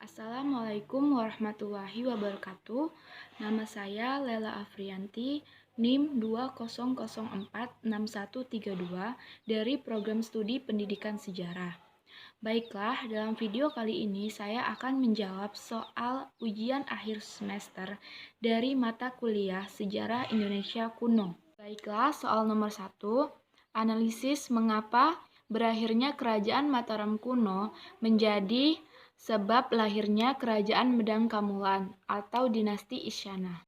Assalamualaikum warahmatullahi wabarakatuh. Nama saya Lela Afrianti, NIM 200463132 dari Program Studi Pendidikan Sejarah. Baiklah, dalam video kali ini saya akan menjawab soal ujian akhir semester dari mata kuliah Sejarah Indonesia Kuno. Baiklah, soal nomor 1, analisis mengapa berakhirnya Kerajaan Mataram Kuno menjadi sebab lahirnya Kerajaan Medang Kamulan atau Dinasti Isyana.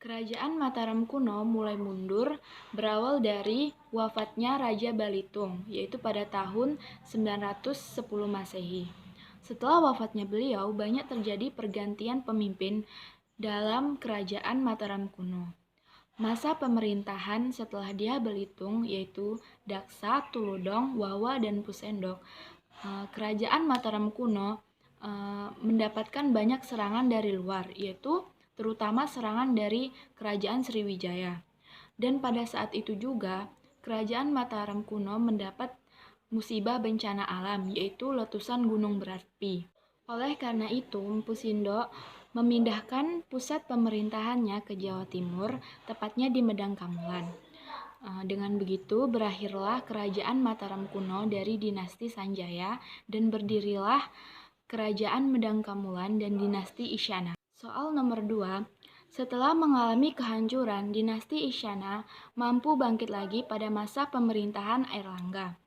Kerajaan Mataram kuno mulai mundur berawal dari wafatnya Raja Balitung, yaitu pada tahun 910 Masehi. Setelah wafatnya beliau, banyak terjadi pergantian pemimpin dalam Kerajaan Mataram kuno. Masa pemerintahan setelah dia Belitung, yaitu Daksa, Tuludong, Wawa, dan Pusendok, Kerajaan Mataram kuno mendapatkan banyak serangan dari luar, yaitu terutama serangan dari Kerajaan Sriwijaya. Dan pada saat itu juga, Kerajaan Mataram kuno mendapat musibah bencana alam, yaitu letusan gunung berapi. Oleh karena itu, Mpu Sindo memindahkan pusat pemerintahannya ke Jawa Timur, tepatnya di Medang Kamulan. Dengan begitu, berakhirlah Kerajaan Mataram kuno dari dinasti Sanjaya dan berdirilah Kerajaan Medang Kamulan dan dinasti Isyana. Soal nomor 2, setelah mengalami kehancuran, dinasti Isyana mampu bangkit lagi pada masa pemerintahan Airlangga.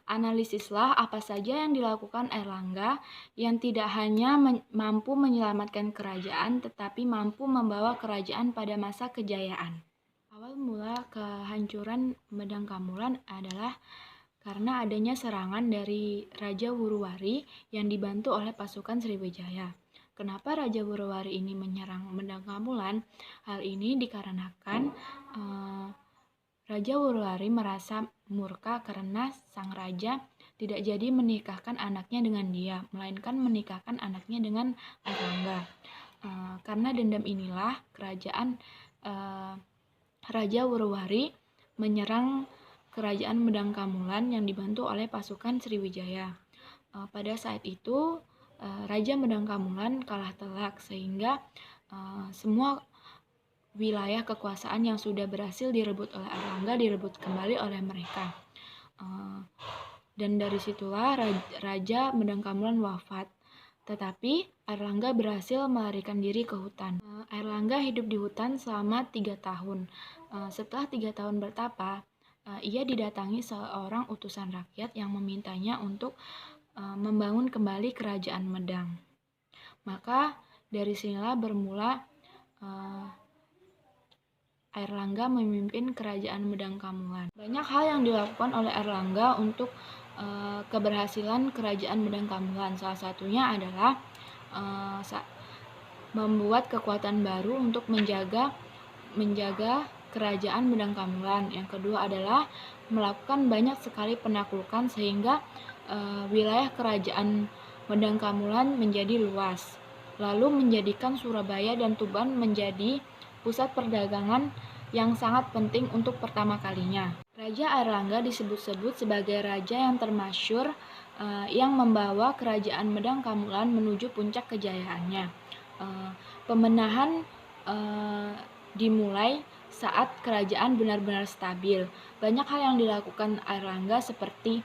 Analisislah apa saja yang dilakukan Airlangga yang tidak hanya mampu menyelamatkan kerajaan, tetapi mampu membawa kerajaan pada masa kejayaan. Awal mula kehancuran Medang Kamulan adalah karena adanya serangan dari Raja Wuruwari yang dibantu oleh pasukan Sriwijaya. Kenapa Raja Wuruwari ini menyerang Medang Kamulan? Hal ini dikarenakan Raja Wuruwari merasa murka karena sang raja tidak jadi menikahkan anaknya dengan dia, melainkan menikahkan anaknya dengan Airlangga. Karena dendam inilah Raja Wuruwari menyerang Kerajaan Medang Kamulan yang dibantu oleh pasukan Sriwijaya. Pada saat itu, Raja Medang Kamulan kalah telak sehingga semua wilayah kekuasaan yang sudah berhasil direbut oleh Airlangga direbut kembali oleh mereka. Dan dari situlah Raja Medang Kamulan wafat. Tetapi Airlangga berhasil melarikan diri ke hutan. Airlangga hidup di hutan selama 3 tahun. Setelah 3 tahun bertapa, ia didatangi seorang utusan rakyat yang memintanya untuk membangun kembali Kerajaan Medang. Maka dari sinilah bermula Airlangga memimpin Kerajaan Medang Kamulan. Banyak hal yang dilakukan oleh Airlangga untuk keberhasilan Kerajaan Medang Kamulan. Salah satunya adalah membuat kekuatan baru untuk menjaga Kerajaan Medang Kamulan. Yang kedua adalah melakukan banyak sekali penaklukan sehingga wilayah Kerajaan Medang Kamulan menjadi luas. Lalu menjadikan Surabaya dan Tuban menjadi pusat perdagangan yang sangat penting untuk pertama kalinya. Raja Airlangga disebut-sebut sebagai raja yang termasyhur yang membawa Kerajaan Medang Kamulan menuju puncak kejayaannya. Pemenahan dimulai saat kerajaan benar-benar stabil. Banyak hal yang dilakukan Airlangga seperti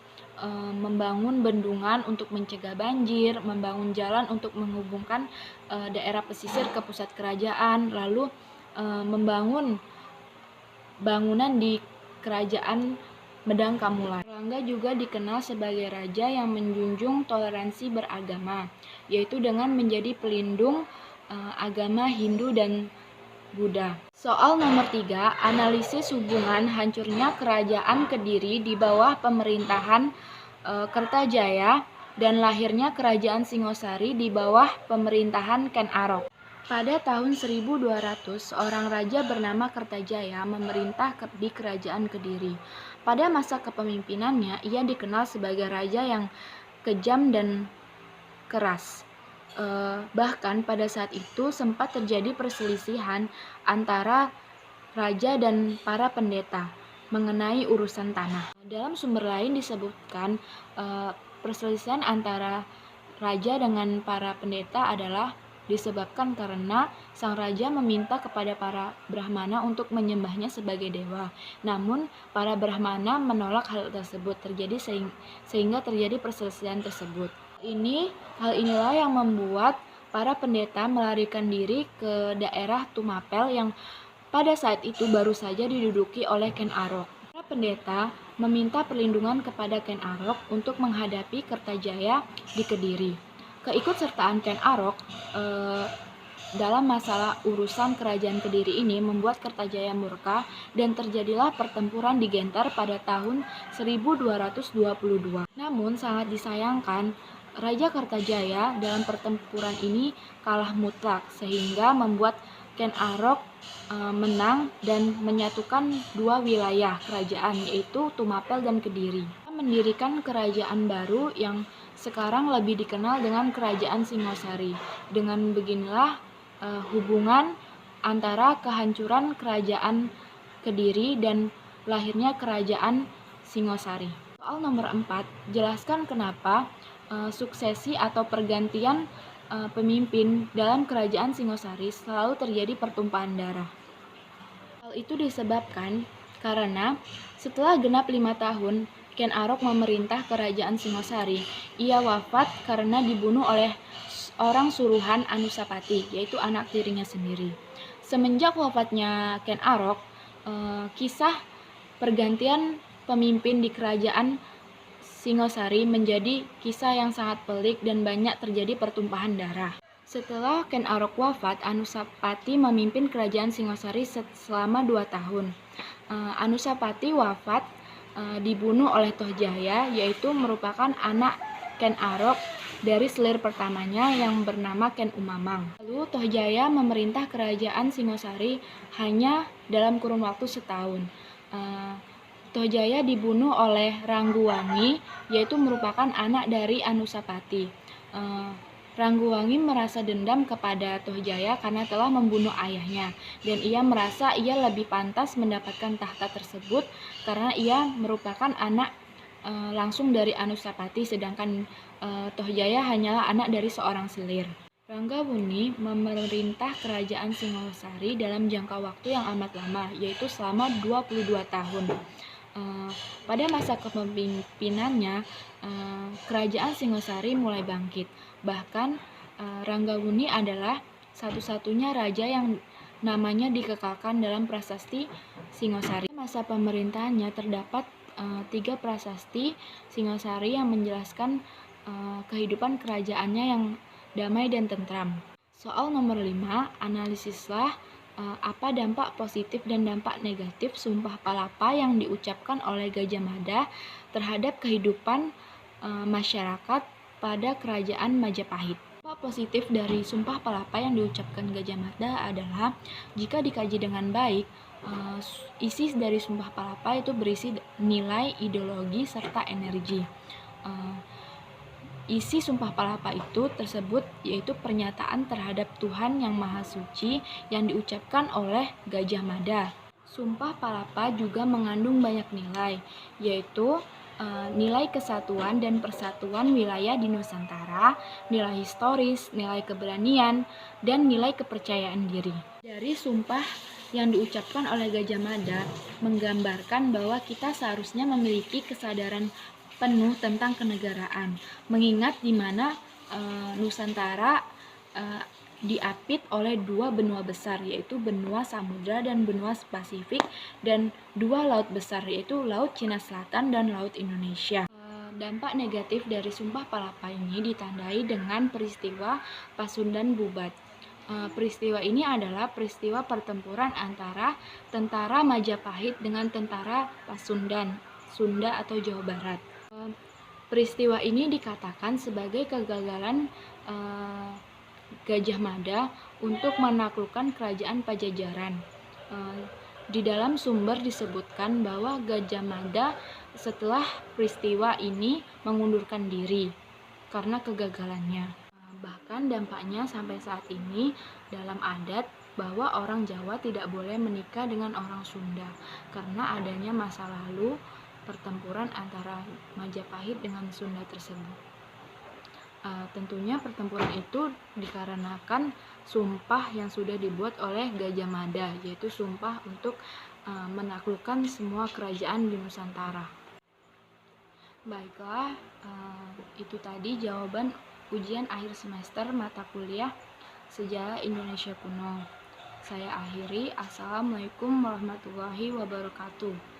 membangun bendungan untuk mencegah banjir, membangun jalan untuk menghubungkan daerah pesisir ke pusat kerajaan, lalu membangun bangunan di Kerajaan Medang Kamulan. Airlangga juga dikenal sebagai raja yang menjunjung toleransi beragama, yaitu dengan menjadi pelindung agama Hindu dan Buddha. Soal nomor 3, analisis hubungan hancurnya Kerajaan Kediri di bawah pemerintahan Kertajaya dan lahirnya Kerajaan Singosari di bawah pemerintahan Ken Arok. Pada tahun 1200, seorang raja bernama Kertajaya memerintah di Kerajaan Kediri. Pada masa kepemimpinannya, ia dikenal sebagai raja yang kejam dan keras. Bahkan pada saat itu sempat terjadi perselisihan antara raja dan para pendeta mengenai urusan tanah. Dalam sumber lain disebutkan perselisihan antara raja dengan para pendeta adalah disebabkan karena sang raja meminta kepada para Brahmana untuk menyembahnya sebagai dewa. Namun, para Brahmana menolak hal tersebut sehingga terjadi perselisihan tersebut. Hal inilah yang membuat para pendeta melarikan diri ke daerah Tumapel yang pada saat itu baru saja diduduki oleh Ken Arok. Para pendeta meminta perlindungan kepada Ken Arok untuk menghadapi Kertajaya di Kediri. Keikutsertaan Ken Arok dalam masalah urusan kerajaan Kediri ini membuat Kertajaya murka dan terjadilah pertempuran di Genter pada tahun 1222. Namun sangat disayangkan, Raja Kertajaya dalam pertempuran ini kalah mutlak sehingga membuat Ken Arok menang dan menyatukan dua wilayah kerajaan yaitu Tumapel dan Kediri. Mendirikan kerajaan baru yang sekarang lebih dikenal dengan Kerajaan Singosari. Dengan beginilah hubungan antara kehancuran kerajaan Kediri dan lahirnya Kerajaan Singosari. Soal nomor 4, jelaskan kenapa suksesi atau pergantian pemimpin dalam Kerajaan Singosari selalu terjadi pertumpahan darah. Hal itu disebabkan karena setelah genap 5 tahun Ken Arok memerintah Kerajaan Singosari, ia wafat karena dibunuh oleh orang suruhan Anusapati, yaitu anak tirinya sendiri. Semenjak wafatnya Ken Arok, kisah pergantian pemimpin di Kerajaan Singosari menjadi kisah yang sangat pelik dan banyak terjadi pertumpahan darah. Setelah Ken Arok wafat, Anusapati memimpin Kerajaan Singosari selama 2 tahun. Anusapati wafat dibunuh oleh Tohjaya, yaitu merupakan anak Ken Arok dari selir pertamanya yang bernama Ken Umamang. Lalu Tohjaya memerintah Kerajaan Singosari hanya dalam kurun waktu setahun. Tohjaya dibunuh oleh Rangguwangi, yaitu merupakan anak dari Anusapati. Rangguwangi merasa dendam kepada Tohjaya karena telah membunuh ayahnya, dan ia merasa ia lebih pantas mendapatkan tahta tersebut karena ia merupakan anak langsung dari Anusapati, sedangkan Tohjaya hanyalah anak dari seorang selir. Ranggabuni memerintah Kerajaan Singosari dalam jangka waktu yang amat lama, yaitu selama 22 tahun. Pada masa kepemimpinannya, Kerajaan Singosari mulai bangkit. Bahkan Ranggabuni adalah satu-satunya raja yang namanya dikekalkan dalam prasasti Singosari. Masa pemerintahannya terdapat 3 prasasti Singosari yang menjelaskan kehidupan kerajaannya yang damai dan tentram. Soal nomor 5, analisislah apa dampak positif dan dampak negatif Sumpah Palapa yang diucapkan oleh Gajah Mada terhadap kehidupan masyarakat pada Kerajaan Majapahit. Dampak positif dari Sumpah Palapa yang diucapkan Gajah Mada adalah jika dikaji dengan baik, isi dari Sumpah Palapa itu berisi nilai, ideologi, serta energi. Isi Sumpah Palapa itu tersebut yaitu pernyataan terhadap Tuhan yang Maha Suci yang diucapkan oleh Gajah Mada. Sumpah Palapa juga mengandung banyak nilai, yaitu nilai kesatuan dan persatuan wilayah di Nusantara, nilai historis, nilai keberanian, dan nilai kepercayaan diri. Dari sumpah yang diucapkan oleh Gajah Mada menggambarkan bahwa kita seharusnya memiliki kesadaran penuh tentang kenegaraan, mengingat di mana Nusantara diapit oleh 2 benua besar, yaitu benua Samudra dan benua Pasifik, dan 2 laut besar, yaitu Laut Cina Selatan dan Laut Indonesia. Dampak negatif dari Sumpah Palapa ini ditandai dengan peristiwa Pasundan Bubat. Peristiwa ini adalah peristiwa pertempuran antara tentara Majapahit dengan tentara Pasundan, Sunda atau Jawa Barat. Peristiwa ini dikatakan sebagai kegagalan Gajah Mada untuk menaklukkan kerajaan Pajajaran. Di dalam sumber disebutkan bahwa Gajah Mada setelah peristiwa ini mengundurkan diri karena kegagalannya. Bahkan dampaknya sampai saat ini dalam adat bahwa orang Jawa tidak boleh menikah dengan orang Sunda karena adanya masa lalu pertempuran antara Majapahit dengan Sunda tersebut. Tentunya pertempuran itu dikarenakan sumpah yang sudah dibuat oleh Gajah Mada, yaitu sumpah untuk menaklukkan semua kerajaan di Nusantara. Baiklah, itu tadi jawaban ujian akhir semester mata kuliah Sejarah Indonesia Kuno. Saya akhiri. Assalamualaikum warahmatullahi wabarakatuh.